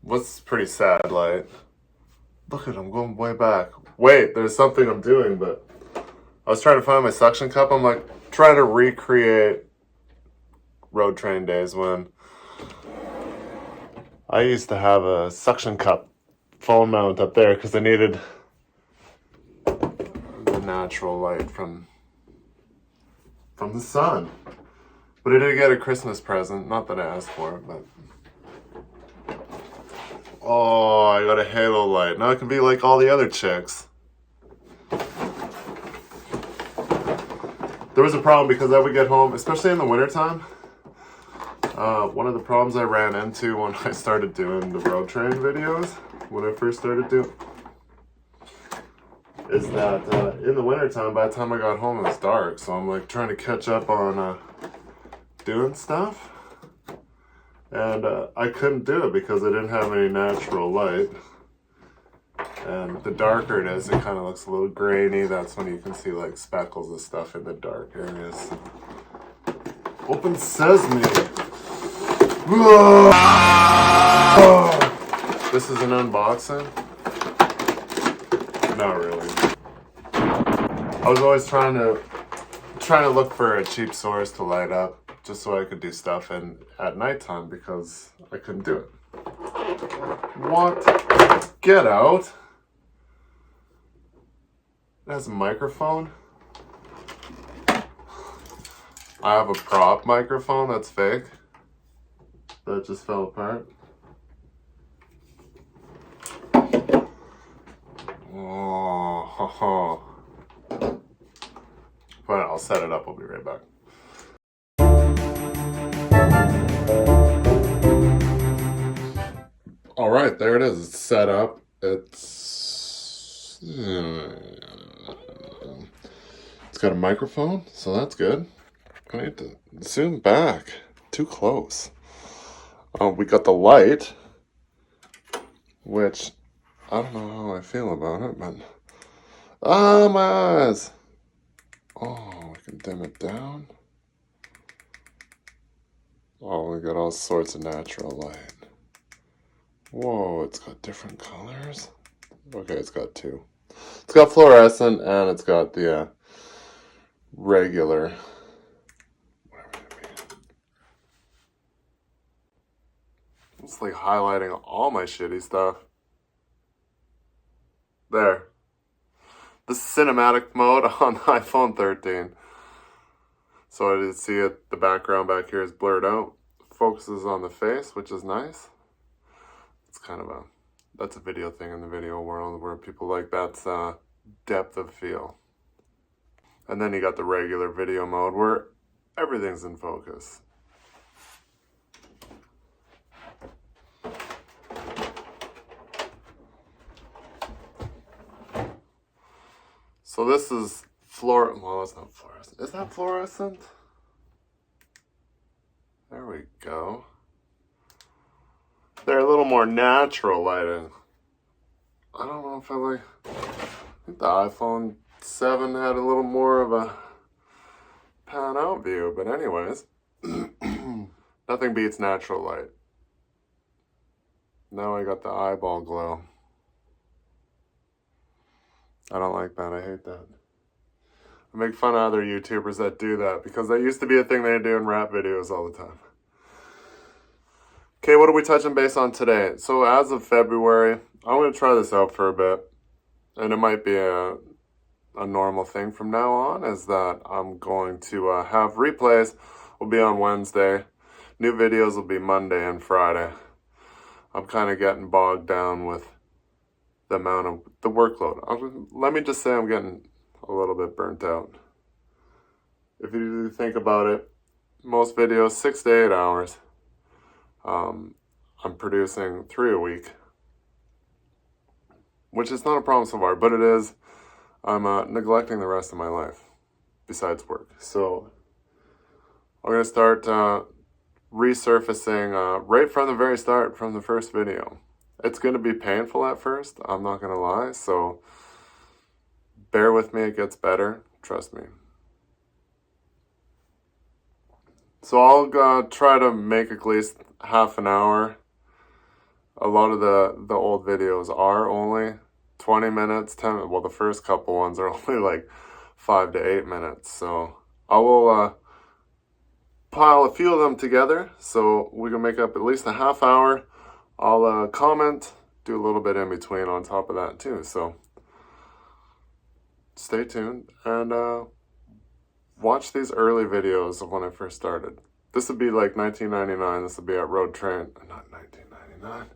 What's pretty sad, like, look at him going way back. Wait, there's something I'm doing, but I was trying to find my suction cup. I'm like trying to recreate road train days when I used to have a suction cup phone mount up there because I needed the natural light from the sun. But I did get a Christmas present. Not that I asked for it, but oh, I got a halo light. Now I can be like all the other chicks. There was a problem because I would get home, especially in the wintertime. One of the problems I ran into when I started doing the road train videos, when I first started doing, is that in the wintertime, by the time I got home, it was dark. So I'm like trying to catch up on doing stuff. And I couldn't do it because I didn't have any natural light. And the darker it is, it kind of looks a little grainy. That's when you can see like speckles of stuff in the dark areas. Open sesame. Whoa! This is an unboxing? Not really. I was always trying to look for a cheap source to light up just so I could do stuff at nighttime because I couldn't do it. What? Get out. It has a microphone. I have a prop microphone that's fake. That just fell apart. Oh, but I'll set it up. I'll be right back. All right, there it is. It's set up. It's got a microphone, so that's good. I need to zoom back. Too close. We got the light, which I don't know how I feel about it, but my eyes. Oh, we can dim it down. Oh, we got all sorts of natural light. Whoa, it's got different colors. Okay, it's got two. It's got fluorescent and it's got the regular. It's like highlighting all my shitty stuff. There. The cinematic mode on the iPhone 13. So I did see it, the background back here is blurred out. Focuses on the face, which is nice. It's kind of that's a video thing in the video world where people like that's depth of field. And then you got the regular video mode where everything's in focus. So this is well, it's not fluorescent. Is that fluorescent? There we go. They're a little more natural lighting. I don't know if I think the iPhone 7 had a little more of a pan out view, but anyways, nothing beats natural light. Now I got the eyeball glow. I don't like that. I hate that. I make fun of other YouTubers that do that because that used to be a thing they do in rap videos all the time. Okay, what are we touching base on today? So as of February, I'm going to try this out for a bit. And it might be a normal thing from now on, is that I'm going to have replays will be on Wednesday. New videos will be Monday and Friday. I'm kind of getting bogged down with the amount of the workload. Let me just say I'm getting a little bit burnt out. If you think about it, most videos 6 to 8 hours. I'm producing 3 a week, which is not a problem so far, but it is. I'm neglecting the rest of my life besides work. So I'm going to start resurfacing right from the very start, from the first video. It's going to be painful at first, I'm not going to lie, so bear with me, it gets better, trust me. So I'll try to make at least half an hour a lot of the old videos are only 20 minutes, 10, well, the first couple ones are only like 5 to 8 minutes. So I will pile a few of them together so we can make up at least a half hour. I'll comment, do a little bit in between on top of that too. So stay tuned and watch these early videos of when I first started. This would be like 1999. This would be at Road Train. Not 1999.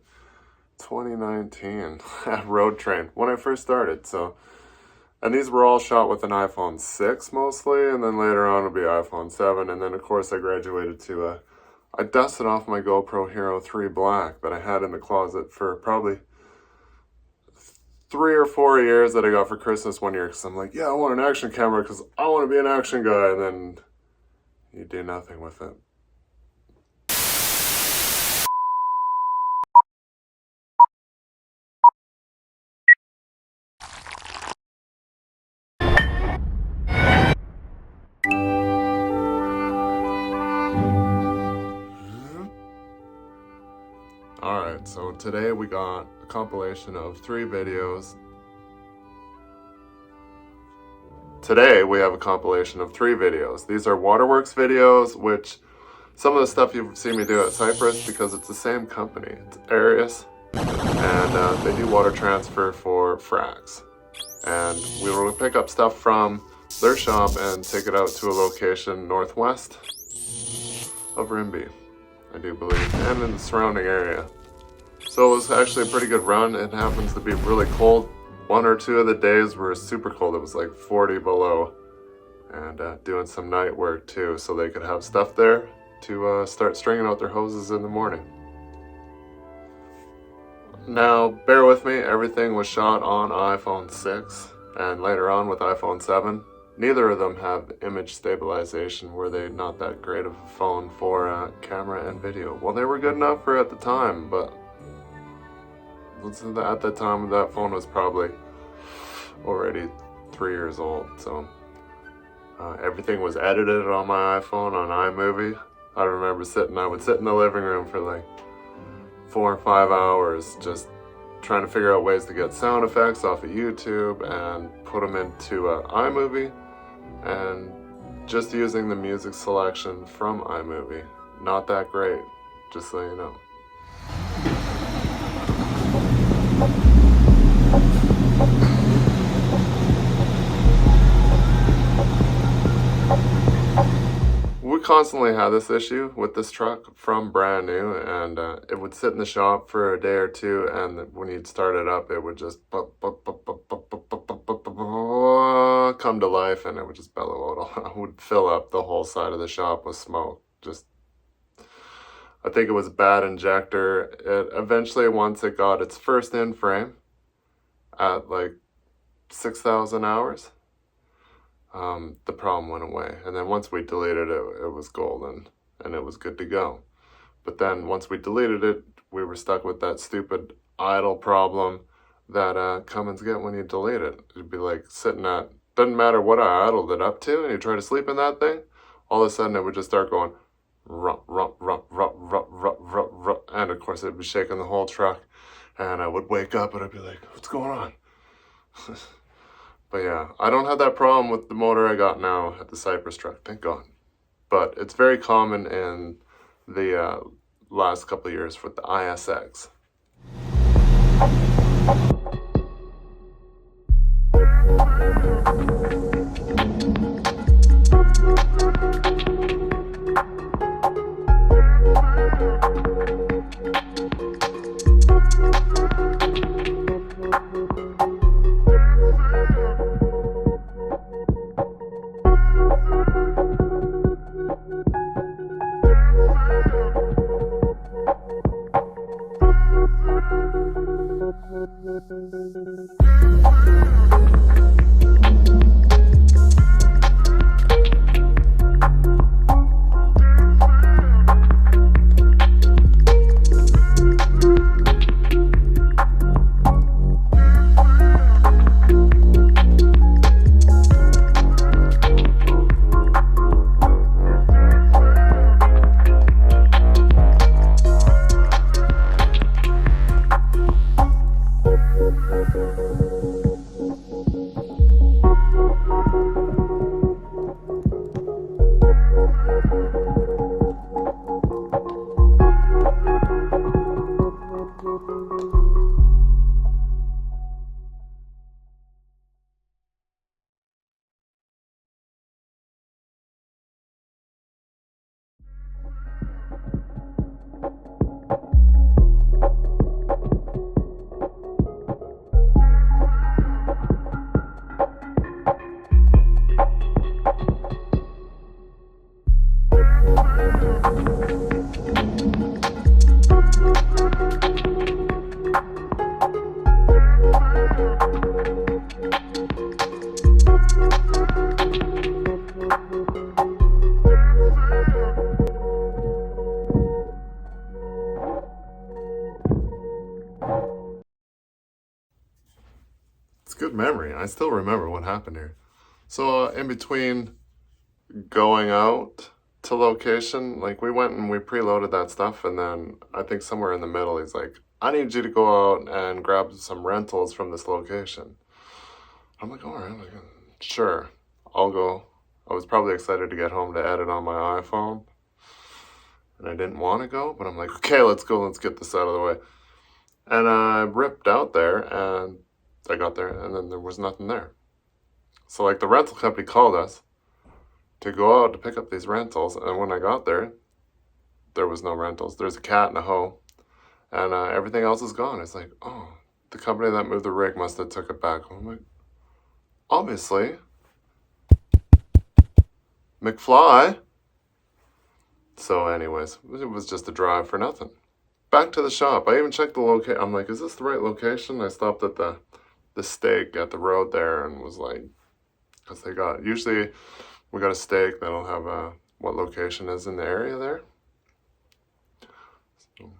2019 at Road Train when I first started. So, and these were all shot with an iPhone 6 mostly, and then later on it'll be iPhone 7. And then of course I graduated to I dusted off my GoPro Hero 3 Black that I had in the closet for probably 3 or 4 years that I got for Christmas one year, because I'm like, yeah, I want an action camera because I want to be an action guy, and then you do nothing with it. Alright, so today we got a compilation of 3 videos. Today we have a compilation of 3 videos. These are Waterworks videos, which some of the stuff you've seen me do at Cypress, because it's the same company. It's Arius, and they do water transfer for fracs. And we will pick up stuff from their shop and take it out to a location northwest of Rimby, I do believe, and in the surrounding area. So it was actually a pretty good run. It happens to be really cold. 1 or 2 of the days were super cold. It was like 40 below, and doing some night work too, so they could have stuff there to start stringing out their hoses in the morning. Now, bear with me, everything was shot on iPhone 6 and later on with iPhone 7. Neither of them have image stabilization. Were they not that great of a phone for camera and video? Well, they were good enough for at the time, but at that time that phone was probably already 3 years old. So everything was edited on my iPhone on iMovie. I remember I would sit in the living room for like 4 or 5 hours just trying to figure out ways to get sound effects off of YouTube and put them into iMovie, and just using the music selection from iMovie. Not that great, just so you know. We constantly had this issue with this truck from brand new, and it would sit in the shop for a day or two, and when you'd start it up, it would just come to life, and it would just bellow out. It would fill up the whole side of the shop with smoke. I think it was a bad injector. It eventually, once it got its first in frame at like 6,000 hours, the problem went away. And then once we deleted it, it was golden and it was good to go. But then once we deleted it, we were stuck with that stupid idle problem that Cummins get when you delete it. It'd be like sitting at, doesn't matter what I idled it up to, and you try to sleep in that thing, all of a sudden it would just start going rump, rump, rump, rump, rump, rump, rump, rump, and of course it'd be shaking the whole truck, and I would wake up and I'd be like, what's going on? But yeah, I don't have that problem with the motor I got now at the Cypress truck, thank God. But it's very common in the last couple of years with the ISX. good memory. I still remember what happened here. So in between going out to location, like we went and we preloaded that stuff, and then I think somewhere in the middle he's like, I need you to go out and grab some rentals from this location. I'm like, all right, sure, I'll go. I was probably excited to get home to edit on my iPhone, and I didn't want to go, but I'm like, okay, let's go, let's get this out of the way. And I ripped out there, and I got there, and then there was nothing there. So like the rental company called us to go out to pick up these rentals, and when I got there, there was no rentals. There's a cat and a hoe, and everything else is gone. It's like, oh, the company that moved the rig must have took it back. I'm like, obviously, McFly. So anyways, it was just a drive for nothing. Back to the shop. I even checked the location. I'm like, is this the right location? I stopped at the steak at the road there and was like, because they got, usually we got a steak that'll have what location is in the area there. So.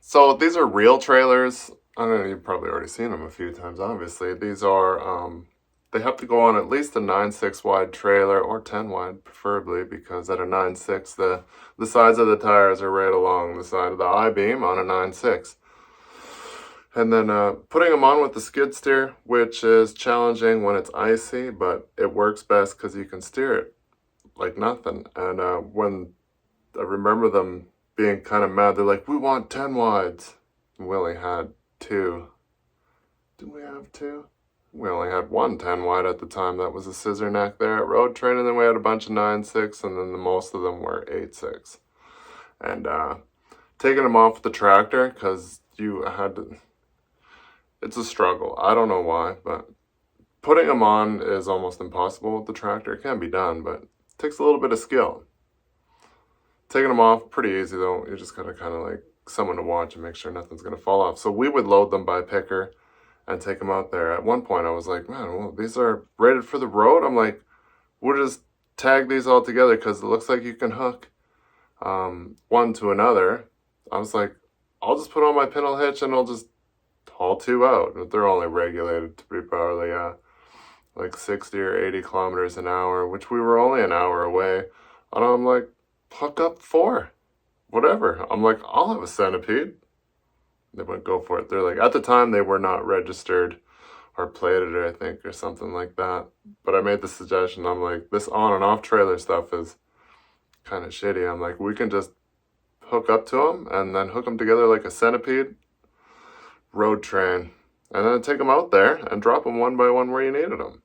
So these are real trailers. I don't know, you've probably already seen them a few times, obviously. These are, they have to go on at least a 9.6 wide trailer, or 10 wide preferably, because at a 9.6, the sides of the tires are right along the side of the I-beam on a 9.6. And then putting them on with the skid steer, which is challenging when it's icy, but it works best because you can steer it like nothing. And when I remember them being kind of mad, they're like, we want 10 wides. And we only had 2. Did we have 2? We only had one 10 wide at the time. That was a scissor neck there at Road Train, and then we had a bunch of 9.6, and then most of them were 8.6. And taking them off the tractor, because you had to, it's a struggle. I don't know why, but putting them on is almost impossible with the tractor. It can be done, but it takes a little bit of skill. Taking them off, pretty easy though. You just gotta kind of like someone to watch and make sure nothing's gonna fall off. So we would load them by picker and take them out there. At one point I was like, man, well, these are rated for the road. I'm like, we'll just tag these all together because it looks like you can hook one to another. I was like, I'll just put on my pintle hitch and I'll just haul two out. But they're only regulated to be probably like 60 or 80 kilometers an hour, which we were only an hour away. And I'm like, hook up four, whatever. I'm like, I'll have a centipede. They went, go for it. They're like, at the time they were not registered or plated, I think, or something like that. But I made the suggestion. I'm like, this on and off trailer stuff is kind of shitty. I'm like, we can just hook up to them and then hook them together like a centipede road train, and then take them out there and drop them one by one where you needed them.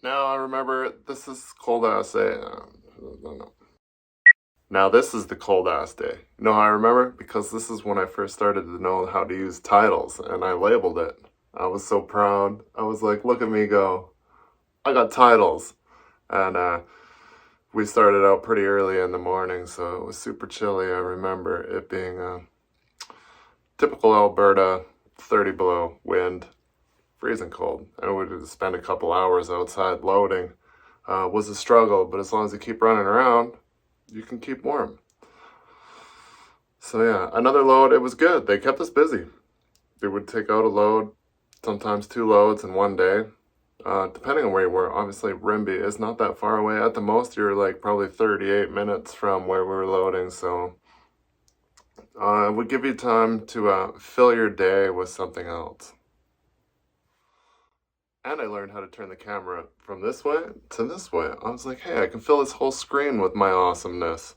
Now I remember this is cold ass day. No. Now this is the cold ass day. You know how I remember? Because this is when I first started to know how to use titles, and I labeled it. I was so proud. I was like, look at me go. I got titles. And we started out pretty early in the morning, so it was super chilly. I remember it being typical Alberta, 30 below wind. Freezing cold, and we had to spend a couple hours outside loading. Was a struggle, but as long as you keep running around, you can keep warm. So yeah, another load, it was good. They kept us busy. They would take out a load, sometimes 2 loads in one day, depending on where you were. Obviously, Rimby is not that far away. At the most, you're like probably 38 minutes from where we were loading, so it would give you time to fill your day with something else. And I learned how to turn the camera from this way to this way. I was like, hey, I can fill this whole screen with my awesomeness.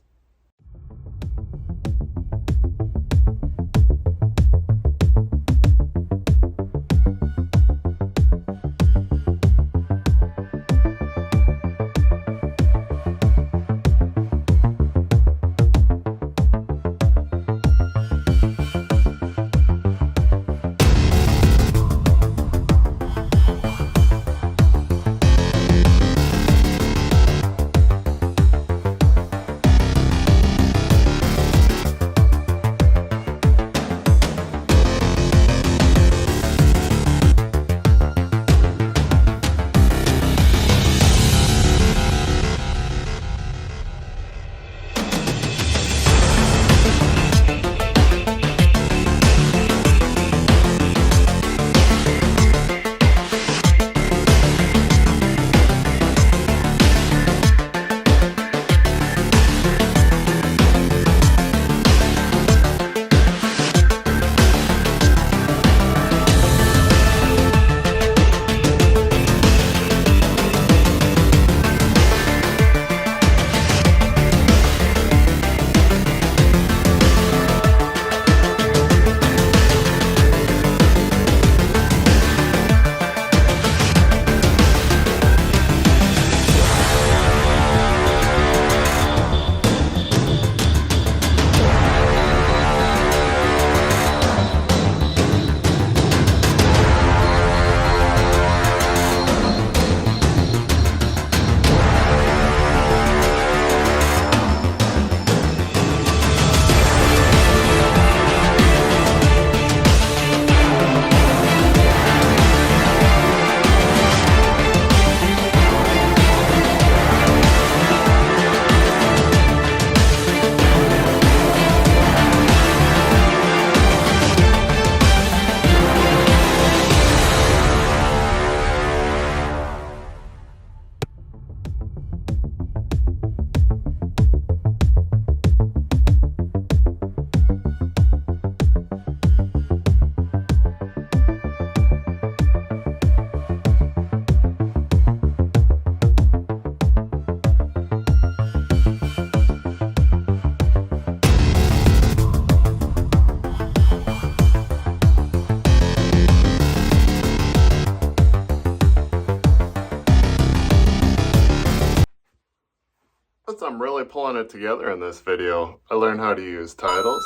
I'm really pulling it together in this video. I learned how to use titles.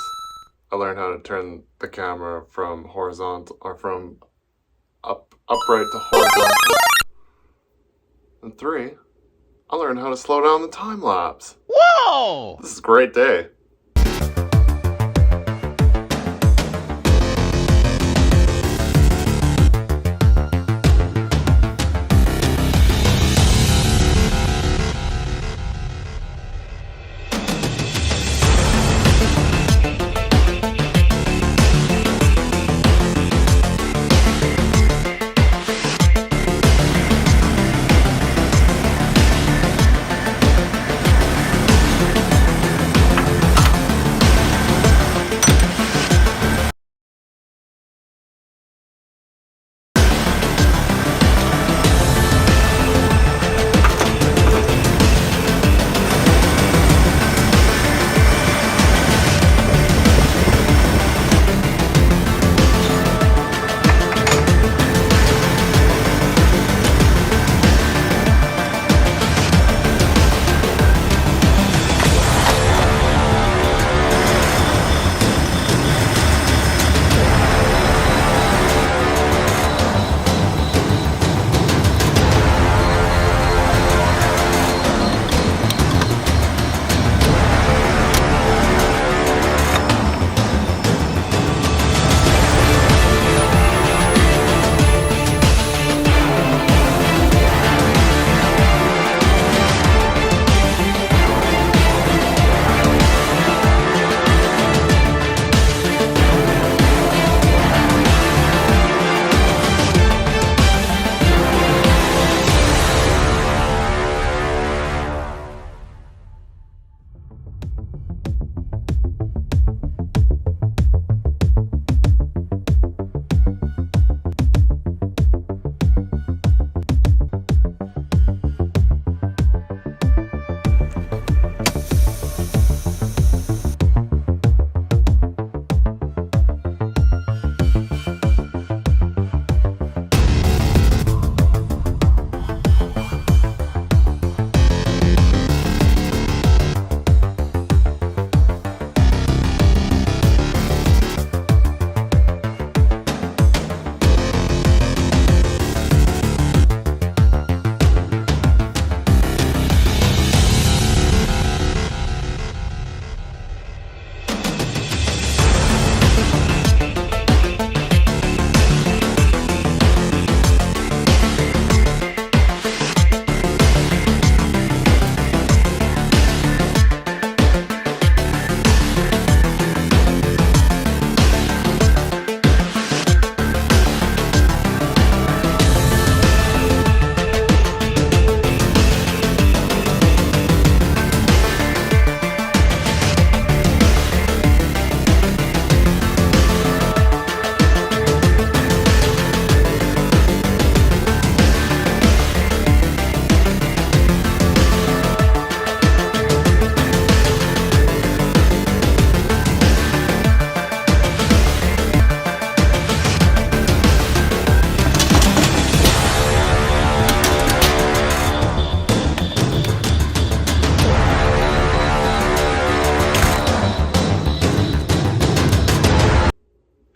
I learned how to turn the camera from horizontal or from upright to horizontal. And 3, I learned how to slow down the time lapse. Whoa! This is a great day.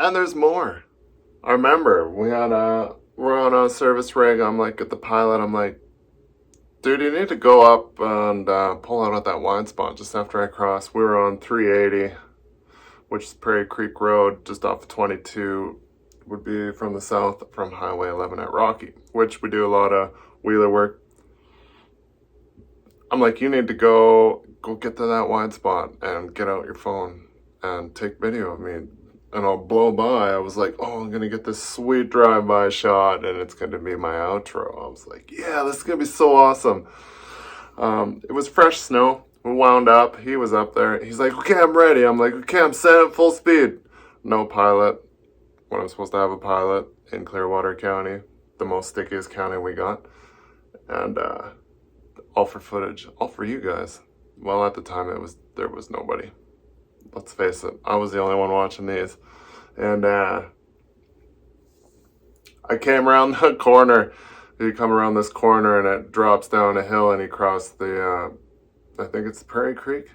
And there's more. I remember we're on a service rig. I'm like at the pilot. I'm like, dude, you need to go up and pull out at that wide spot just after I crossed. We were on 380, which is Prairie Creek Road, just off of 22. Would be from the south from Highway 11 at Rocky, which we do a lot of wheeler work. I'm like, you need to go get to that wide spot and get out your phone and take video of me, and I'll blow by. I was like, oh, I'm gonna get this sweet drive-by shot and it's gonna be my outro. I was like, yeah, this is gonna be so awesome. It was fresh snow. We wound up. He was up there. He's like, okay, I'm ready. I'm like, okay, I'm set at full speed. No pilot. When I'm supposed to have a pilot in Clearwater County, the most stickiest county we got. And all for footage, all for you guys. Well, at the time there was nobody. Let's face it, I was the only one watching these. And I came around the corner. You come around this corner and it drops down a hill and he crossed the, I think it's Prairie Creek.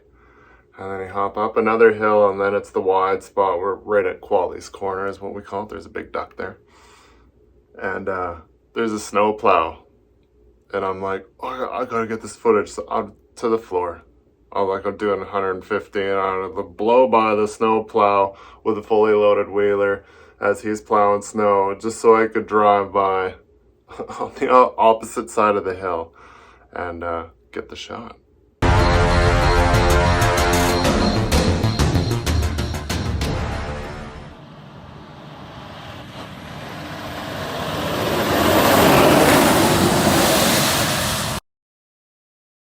And then you hop up another hill and then it's the wide spot. We're right at Quali's Corner is what we call it. There's a big duck there. And there's a snow plow. And I'm like, oh, I gotta get this footage. So I'm to the floor. I'm doing 150 and I'm to blow by the snow plow with a fully loaded wheeler as he's plowing snow just so I could drive by on the opposite side of the hill and get the shot.